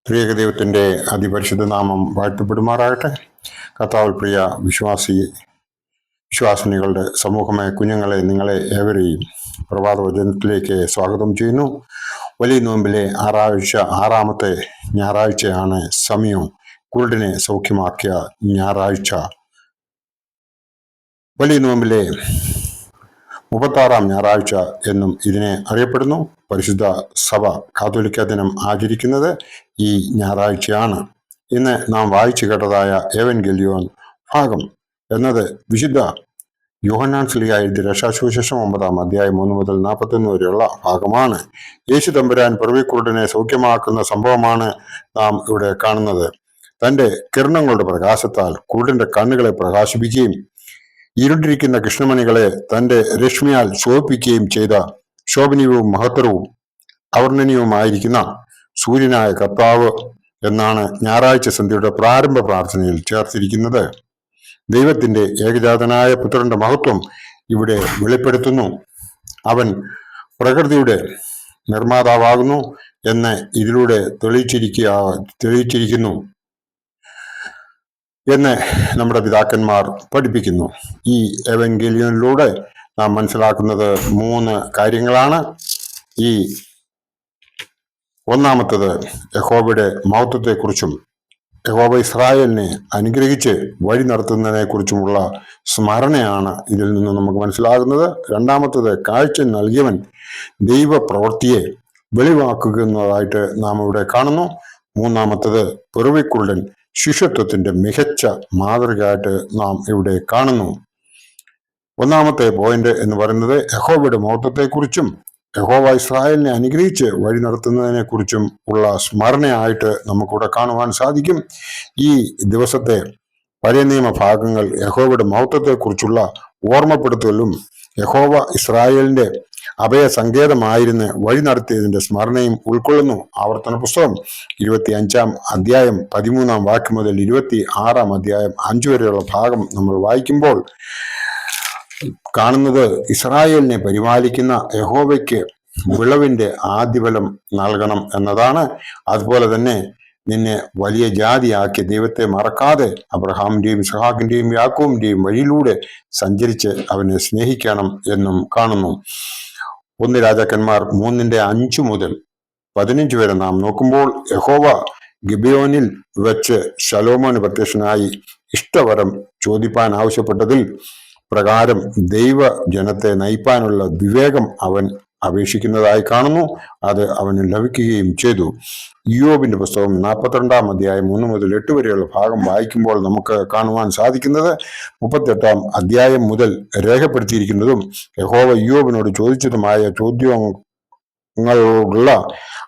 ത്രിയേകദൈവത്തിൻ്റെ അതിപരിശുദ്ധ നാമം വാഴ്ത്തപ്പെടുമാറാകട്ടെ. കർത്താവിൽ പ്രിയ വിശ്വാസിനികളുടെ സമൂഹമേ, കുഞ്ഞുങ്ങളെ, നിങ്ങളെ ഏവരെയും പ്രഭാതവചനത്തിലേക്ക് സ്വാഗതം ചെയ്യുന്നു. വലിയ നോമ്പിലെ ആറാമത്തെ ഞായറാഴ്ചയാണ് സമയം. കുരുടനെ സൗഖ്യമാക്കിയ ഞായറാഴ്ച. വലിയ നോമ്പിലെ 36-ാം ഞായറാഴ്ച എന്നും ഇതിനെ അറിയപ്പെടുന്നു. പരിശുദ്ധ സഭ കാത്തോലിക്ക ദിനം ആചരിക്കുന്നത് ഈ ഞായറാഴ്ചയാണ്. ഇന്ന് നാം വായിച്ചു കേട്ടതായ ഏവൻഗേലിയോൻ ഭാഗം എന്നത് വിശുദ്ധ യോഹന്നാൻ ശ്ലീഹ എഴുതിയ രക്ഷാസുവിശേഷം 9-ാം അധ്യായം 1 മുതൽ 41 വരെയുള്ള ഭാഗമാണ്. യേശു തമ്പുരാൻ പിറവിക്കുരുടനെ സൗഖ്യമാക്കുന്ന സംഭവമാണ് നാം ഇവിടെ കാണുന്നത്. തന്റെ കിരണങ്ങളുടെ പ്രകാശത്താൽ കുരുടന്റെ കണ്ണുകളെ പ്രകാശിപ്പിക്കുകയും ഇരുണ്ടിരിക്കുന്ന കൃഷ്ണമണികളെ തന്റെ രശ്മിയാൽ ശോഭിപ്പിക്കുകയും ചെയ്ത ശോഭനീയവും മഹത്തരവും അവർണ്ണനീയവുമായിരിക്കുന്ന സൂര്യനായ കർത്താവ് എന്നാണ് ഞായറാഴ്ച സന്ധ്യയുടെ പ്രാരംഭ പ്രാർത്ഥനയിൽ ചേർത്തിരിക്കുന്നത്. ദൈവത്തിന്റെ ഏകജാതനായ പുത്രന്റെ മഹത്വം ഇവിടെ വെളിപ്പെടുത്തുന്നു. അവൻ പ്രകൃതിയുടെ നിർമ്മാതാവാകുന്നു എന്ന് ഇതിലൂടെ തെളിയിച്ചിരിക്കുന്നു എന്ന് നമ്മുടെ പിതാക്കന്മാർ പഠിപ്പിക്കുന്നു. ഈ എവൻഗേലിയനിലൂടെ നാം മനസ്സിലാക്കുന്നത് 3 കാര്യങ്ങളാണ്. ഈ ഒന്നാമത്തത് യഹോവയുടെ മഹത്വത്തെക്കുറിച്ചും യഹോവ ഇസ്രായേലിനെ അനുഗ്രഹിച്ച് വഴി നടത്തുന്നതിനെ കുറിച്ചുമുള്ള സ്മരണയാണ് ഇതിൽ നിന്ന് നമുക്ക് മനസ്സിലാകുന്നത്. രണ്ടാമത്തത് കാഴ്ച നൽകിയവൻ ദൈവ പ്രവൃത്തിയെ വെളിവാക്കുന്നതായിട്ട് നാം ഇവിടെ കാണുന്നു. മൂന്നാമത്തത് പിറവിക്കുരുടൻ ശിഷ്യത്വത്തിന്റെ മികച്ച മാതൃകയായിട്ട് നാം ഇവിടെ കാണുന്നു. ഒന്നാമത്തെ പോയിന്റ് എന്ന് പറയുന്നത് യഹോവയുടെ മഹത്വത്തെക്കുറിച്ചും യഹോവ ഇസ്രായേലിനെ അനുഗ്രഹിച്ച് വഴി നടത്തുന്നതിനെ കുറിച്ചും ഉള്ള സ്മരണയായിട്ട് നമുക്കിവിടെ കാണുവാൻ സാധിക്കും. ഈ ദിവസത്തെ പഴയ നിയമ ഭാഗങ്ങൾ യഹോവയുടെ മഹത്വത്തെക്കുറിച്ചുള്ള ഓർമ്മപ്പെടുത്തലും യഹോവ ഇസ്രായേലിന്റെ അഭയ സങ്കേതമായിരുന്ന് വഴി നടത്തിയതിന്റെ സ്മരണയും ഉൾക്കൊള്ളുന്നു. ആവർത്തന പുസ്തകം 25-ാം അധ്യായം 13-ാം വാക്യം മുതൽ 26-ാം അധ്യായം 5 വരെയുള്ള ഭാഗം നമ്മൾ വായിക്കുമ്പോൾ കാണുന്നത് ഇസ്രായേലിനെ പരിപാലിക്കുന്ന യഹോവയ്ക്ക് വിളവിന്റെ ആദ്യഫലം നൽകണം എന്നതാണ്. അതുപോലെ തന്നെ നിന്നെ വലിയ ജാതിയാക്കിയ ദൈവത്തെ മറക്കാതെ അബ്രഹാമിന്റെയും ഇസ്ഹാക്കിന്റെയും യാക്കോബിന്റെയും വഴിയിലൂടെ സഞ്ചരിച്ച് അവനെ സ്നേഹിക്കണം എന്നും കാണുന്നു. 1 രാജാക്കന്മാർ 3-5 മുതൽ 15 വരെ നാം നോക്കുമ്പോൾ യഹോവ ഗിബെയോനിൽ വെച്ച് ശലോമോന് പ്രത്യക്ഷനായി ഇഷ്ടവരം ചോദിപ്പാൻ ആവശ്യപ്പെട്ടതിൽ പ്രകാരം ദൈവ ജനത്തെ നയിപ്പാനുള്ള വിവേകം അവൻ അപേക്ഷിക്കുന്നതായി കാണുന്നു. അത് അവന് ലഭിക്കുകയും ചെയ്തു. ഇയ്യോബിന്റെ പുസ്തകം 42-ാം അധ്യായം 1 മുതൽ 8 വരെയുള്ള ഭാഗം വായിക്കുമ്പോൾ നമുക്ക് കാണുവാൻ സാധിക്കുന്നത് 38-ാം അധ്യായം മുതൽ രേഖപ്പെടുത്തിയിരിക്കുന്നതും യഹോവ ഇയ്യോബിനോട് ചോദിച്ചതുമായ ചോദ്യങ്ങളുള്ള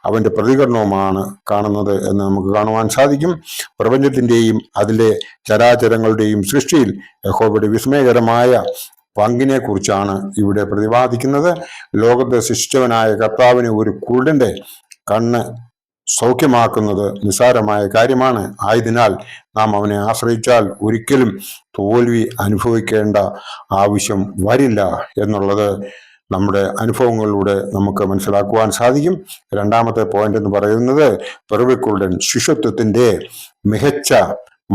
അവന്റെ പ്രതികരണവുമാണ് കാണുന്നത് എന്ന് നമുക്ക് കാണുവാൻ സാധിക്കും. പ്രപഞ്ചത്തിന്റെയും അതിലെ ചരാചരങ്ങളുടെയും സൃഷ്ടിയിൽ യഹോവയുടെ വിസ്മയകരമായ പങ്കിനെ കുറിച്ചാണ് ഇവിടെ പ്രതിപാദിക്കുന്നത്. ലോകത്തെ സൃഷ്ടിച്ചവനായ കർത്താവിന് ഒരു കുരുടന്റെ കണ്ണ് സൗഖ്യമാക്കുന്നത് നിസ്സാരമായ കാര്യമാണ്. ആയതിനാൽ നാം അവനെ ആശ്രയിച്ചാൽ ഒരിക്കലും തോൽവി അനുഭവിക്കേണ്ട ആവശ്യം വരില്ല എന്നുള്ളത് നമ്മുടെ അനുഭവങ്ങളിലൂടെ നമുക്ക് മനസ്സിലാക്കുവാൻ സാധിക്കും. രണ്ടാമത്തെ പോയിന്റ് എന്ന് പറയുന്നത് പിറവിക്കുരുടൻ ശിഷ്യത്വത്തിന്റെ മികച്ച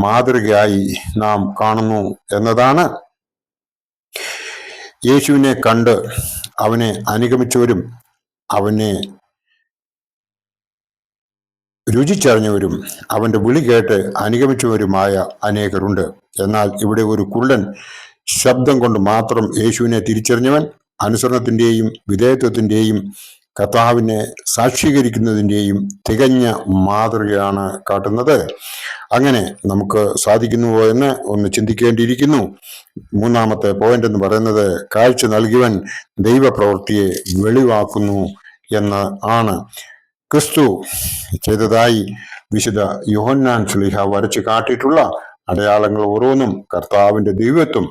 മാതൃകയായി നാം കാണുന്നു എന്നതാണ്. യേശുവിനെ കണ്ട് അവനെ അനുഗമിച്ചവരും അവനെ രുചിച്ചറിഞ്ഞവരും അവന്റെ വിളി കേട്ട് അനുഗമിച്ചവരുമായ അനേകരുണ്ട്. എന്നാൽ ഇവിടെ ഒരു കുരുടൻ ശബ്ദം കൊണ്ട് മാത്രം യേശുവിനെ തിരിച്ചറിഞ്ഞവൻ അനുസരണത്തിന്റെയും വിധേയത്വത്തിന്റെയും കർത്താവിനെ സാക്ഷീകരിക്കുന്നതിന്റെയും തികഞ്ഞ മാതൃകയാണ് കാട്ടുന്നത്. അങ്ങനെ നമുക്ക് സാധിക്കുന്നുവോ എന്ന് ഒന്ന് ചിന്തിക്കേണ്ടിയിരിക്കുന്നു. മൂന്നാമത്തെ പോയിന്റ് എന്ന് പറയുന്നത് കാഴ്ച നൽകിയവൻ ദൈവപ്രവൃത്തിയെ വെളിവാക്കുന്നു എന്ന് ആണ്. ക്രിസ്തു ചെയ്തതായി വിശുദ്ധ യോഹന്നാൻ ശ്ലീഹ വരച്ചു കാട്ടിയിട്ടുള്ള അടയാളങ്ങൾ ഓരോന്നും കർത്താവിന്റെ ദൈവത്വം,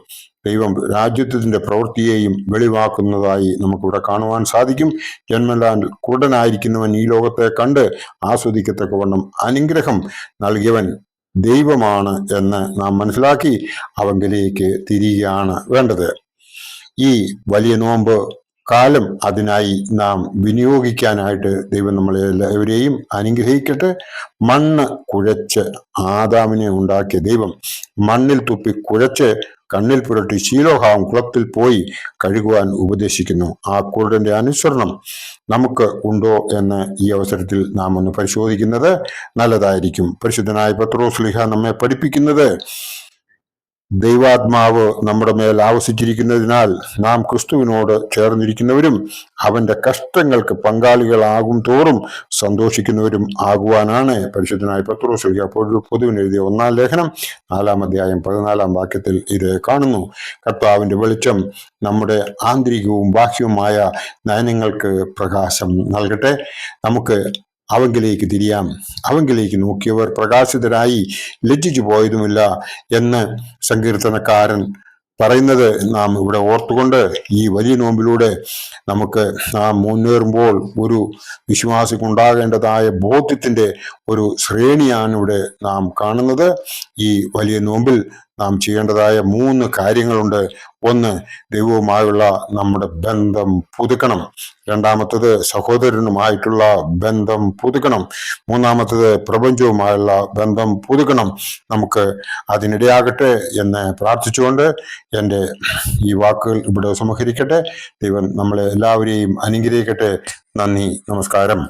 ദൈവം രാജ്യത്വത്തിന്റെ പ്രവൃത്തിയെയും വെളിവാക്കുന്നതായി നമുക്കിവിടെ കാണുവാൻ സാധിക്കും. ജന്മനാൽ കുരുടനായിരിക്കുന്നവൻ ഈ ലോകത്തെ കണ്ട് ആസ്വദിക്കത്തക്കവണ്ണം അനുഗ്രഹം നൽകിയവൻ ദൈവമാണ് എന്ന് നാം മനസ്സിലാക്കി അവങ്കിലേക്ക് തിരികെയാണ് വേണ്ടത്. ഈ വലിയ നോമ്പ് കാലം അതിനായി നാം വിനിയോഗിക്കാനായിട്ട് ദൈവം നമ്മളെ എല്ലാവരെയും അനുഗ്രഹിക്കട്ടെ. മണ്ണ് കുഴച്ച് ആദാമിനെ ഉണ്ടാക്കിയ ദൈവം മണ്ണിൽ തുപ്പി കുഴച്ച് കണ്ണിൽ പുരട്ടി ശീലോഹാം കുളത്തിൽ പോയി കഴുകുവാൻ ഉപദേശിക്കുന്നു. ആ കുരുടന്റെ അനുസരണം നമുക്ക് ഉണ്ടോ എന്ന് ഈ അവസരത്തിൽ നാം ഒന്ന് പരിശോധിക്കുന്നത് നല്ലതായിരിക്കും. പരിശുദ്ധനായ പത്രോസ്ലീഹ നമ്മെ പഠിപ്പിക്കുന്നത് ദൈവാത്മാവ് നമ്മുടെ മേൽ ആവസിച്ചിരിക്കുന്നതിനാൽ നാം ക്രിസ്തുവിനോട് ചേർന്നിരിക്കുന്നവരും അവന്റെ കഷ്ടങ്ങൾക്ക് പങ്കാളികളാകും തോറും സന്തോഷിക്കുന്നവരും ആകുവാനാണ്. പരിശുദ്ധനായ പത്രോസ്ലീഹ പൊതുവിനെഴുതിയ 1-ാം ലേഖനം 4-ാം അധ്യായം 14-ാം വാക്യത്തിൽ ഇത് കാണുന്നു. കർത്താവിന്റെ വെളിച്ചം നമ്മുടെ ആന്തരികവും ബാഹ്യവുമായ നയനങ്ങൾക്ക് പ്രകാശം നൽകട്ടെ. നമുക്ക് അവങ്കിലേക്ക് തിരിയാം. അവങ്കിലേക്ക് നോക്കിയവർ പ്രകാശിതരായി ലജ്ജിച്ചു പോയതുമില്ല എന്ന് സങ്കീർത്തനക്കാരൻ പറയുന്നത് നാം ഇവിടെ ഓർത്തുകൊണ്ട് ഈ വലിയ നോമ്പിലൂടെ നമുക്ക് നാം മുന്നേറുമ്പോൾ ഒരു വിശ്വാസിക്കുണ്ടാകേണ്ടതായ ബോധ്യത്തിന്റെ ഒരു ശ്രേണിയാണ് ഇവിടെ നാം കാണുന്നത്. ഈ വലിയ നോമ്പിൽ നാം ചെയ്യേണ്ടതായ 3 കാര്യങ്ങളുണ്ട്. ഒന്ന്, ദൈവവുമായുള്ള നമ്മുടെ ബന്ധം പുതുക്കണം. രണ്ടാമത്തത്, സഹോദരനുമായിട്ടുള്ള ബന്ധം പുതുക്കണം. മൂന്നാമത്തത്, പ്രപഞ്ചവുമായുള്ള ബന്ധം പുതുക്കണം. നമുക്ക് അതിനിടയാകട്ടെ എന്ന് പ്രാർത്ഥിച്ചുകൊണ്ട് എൻ്റെ ഈ വാക്കുകൾ ഇവിടെ സംഹരിക്കട്ടെ. ദൈവം നമ്മളെ എല്ലാവരെയും അനുഗ്രഹിക്കട്ടെ. നന്ദി, നമസ്കാരം.